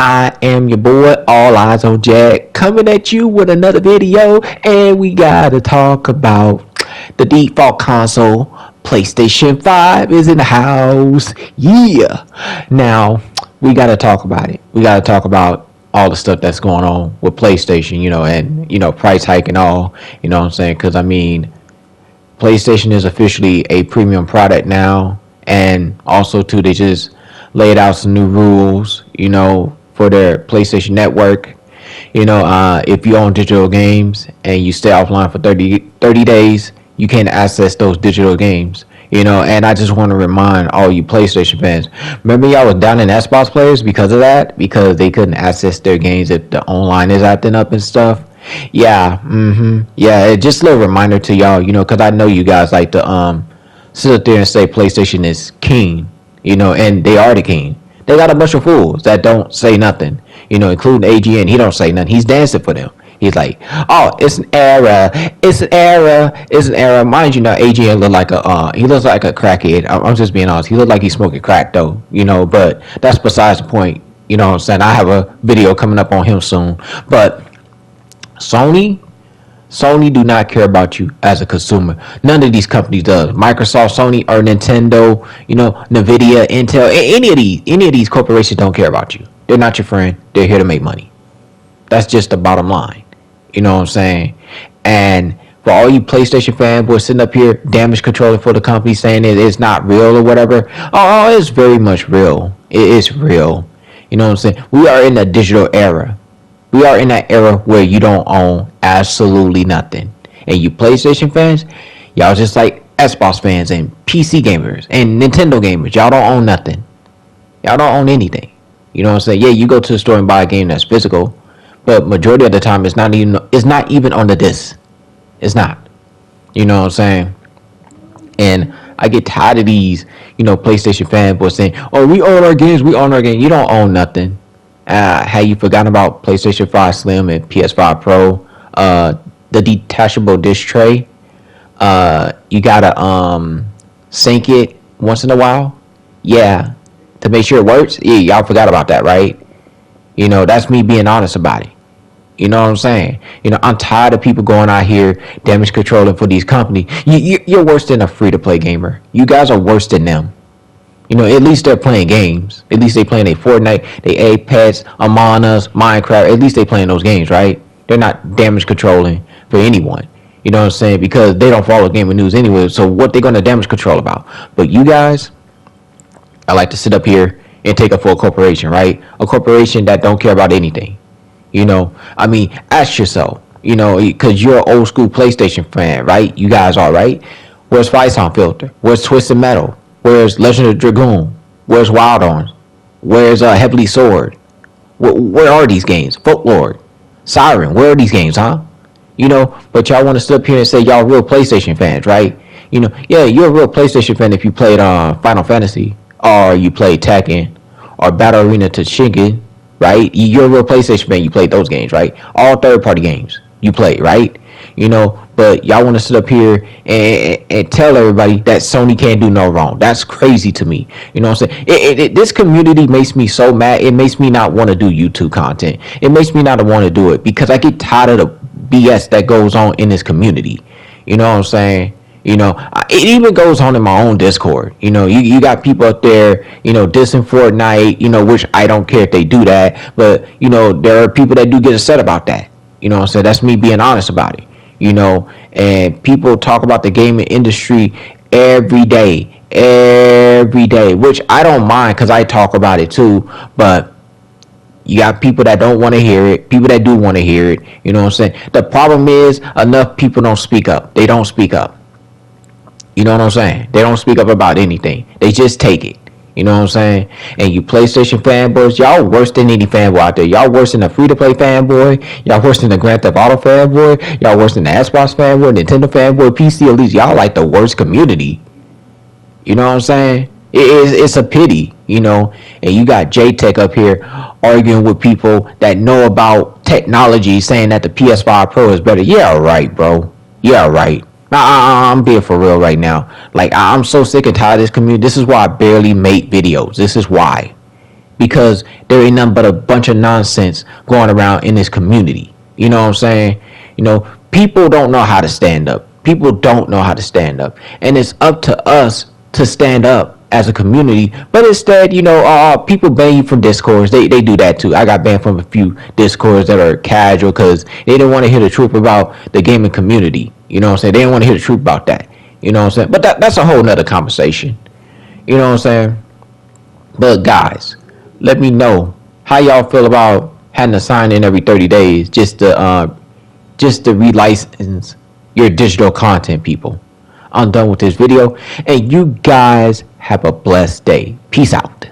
I am your boy, All Eyes on Jack, coming at you with another video, and we gotta talk about the default console. PlayStation 5 is in the house. Yeah. Now, we gotta talk about it. We gotta talk about all the stuff that's going on with PlayStation, and, price hike and all, you know what I'm saying? Because, PlayStation is officially a premium product now, and also, too, they just laid out some new rules, for their PlayStation Network. If you own digital games and you stay offline for 30 days, you can't access those digital games. And I just want to remind all you PlayStation fans, remember y'all was down in Xbox players because of that? Because they couldn't access their games if the online is acting up and stuff. Yeah, yeah, just a little reminder to y'all, because I know you guys like to sit up there and say PlayStation is king, and they are the king. They got a bunch of fools that don't say nothing, including AGN. He don't say nothing. He's dancing for them. He's like, oh, it's an era. It's an era. It's an era. Mind you, now AGN look like he looks like a crackhead. I'm just being honest. He looked like he's smoking crack though, but that's besides the point. You know what I'm saying? I have a video coming up on him soon. But Sony do not care about you as a consumer. None of these companies does. Microsoft, Sony, or Nintendo, Nvidia, Intel, any of these corporations don't care about you. They're not your friend. They're here to make money. That's just the bottom line. You know what I'm saying? And for all you PlayStation fanboys sitting up here damage controlling for the company saying it's not real or whatever. Oh, it's very much real. It is real. You know what I'm saying? We are in a digital era. We are in that era where you don't own absolutely nothing. And you PlayStation fans, y'all just like Xbox fans and PC gamers and Nintendo gamers. Y'all don't own nothing. Y'all don't own anything. You know what I'm saying? Yeah, you go to the store and buy a game that's physical, but majority of the time it's not even on the disc. It's not. You know what I'm saying? And I get tired of these, PlayStation fanboys saying, "Oh, we own our games. We own our games." You don't own nothing. Have you forgotten about PlayStation 5 Slim and PS5 Pro? The detachable disc tray. You gotta sync it once in a while. Yeah, to make sure it works. Yeah, y'all forgot about that, right? That's me being honest about it. You know what I'm saying? I'm tired of people going out here damage controlling for these companies. You're worse than a free-to-play gamer. You guys are worse than them. At least they're playing games. At least they playing a Fortnite, they Apex, Among Us, Minecraft. At least they playing those games, right? They're not damage controlling for anyone. You know what I'm saying? Because they don't follow gaming news anyway. So what they gonna damage control about? But you guys, I like to sit up here and take it for a corporation, right? A corporation that don't care about anything. Ask yourself, because you're an old school PlayStation fan, right? You guys are, right? Where's Phyton Filter? Where's Twisted Metal? Where's Legend of Dragoon? Where's Wild Arms? Where's Heavily Sword? Where are these games? Folklore, Siren, where are these games, huh? But y'all want to sit up here and say y'all real PlayStation fans, right? Yeah, you're a real PlayStation fan if you played Final Fantasy, or you played Tekken, or Battle Arena Toshinden, right? You're a real PlayStation fan, you played those games, right? All third-party games you played, right? But y'all want to sit up here and tell everybody that Sony can't do no wrong. That's crazy to me. You know what I'm saying? This community makes me so mad. It makes me not want to do YouTube content. It makes me not want to do it because I get tired of the BS that goes on in this community. You know what I'm saying? It even goes on in my own Discord. You got people up there, dissing Fortnite, which I don't care if they do that. But, there are people that do get upset about that. You know what I'm saying? That's me being honest about it. And people talk about the gaming industry every day, which I don't mind because I talk about it too. But you got people that don't want to hear it, people that do want to hear it. You know what I'm saying? The problem is enough people don't speak up. They don't speak up. You know what I'm saying? They don't speak up about anything. They just take it. You know what I'm saying? And you PlayStation fanboys, y'all worse than any fanboy out there. Y'all worse than a free-to-play fanboy. Y'all worse than the Grand Theft Auto fanboy. Y'all worse than the Xbox fanboy, Nintendo fanboy, PC. At least y'all like the worst community. You know what I'm saying? It's a pity, And you got J-Tech up here arguing with people that know about technology, saying that the PS5 Pro is better. Yeah, right, bro. Yeah, right. I'm being for real right now. Like, I'm so sick and tired of this community. This is why I barely make videos. This is why. because there ain't nothing but a bunch of nonsense going around in this community. You know what I'm saying? People don't know how to stand up. People don't know how to stand up. And it's up to us to stand up as a community. But instead, people ban you from Discords. They do that too. I got banned from a few Discords that are casual because they didn't want to hear the truth about the gaming community. You know what I'm saying? They didn't want to hear the truth about that. You know what I'm saying? But that's a whole nother conversation. You know what I'm saying? But guys, let me know how y'all feel about having to sign in every 30 days just to relicense your digital content, people. I'm done with this video, and you guys have a blessed day. Peace out.